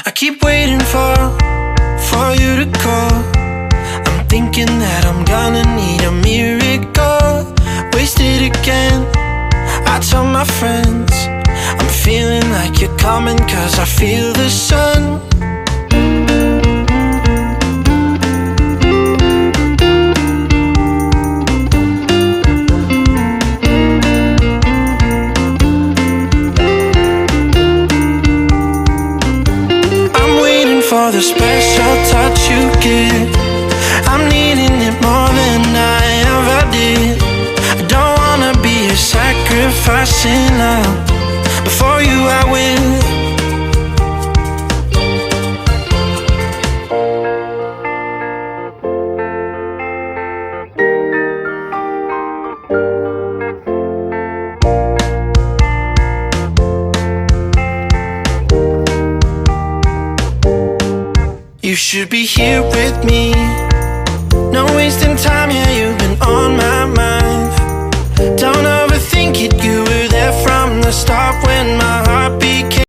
I keep waiting for you to call. I'm thinking that I'm gonna need a miracle. Wasted again, I tell my friends I'm feeling like you're coming, cause I feel the sun. For the special touch you give, I'm needing it more than I ever did. I don't wanna be a sacrificing love. Before you I will. You should be here with me. No wasting time, yeah.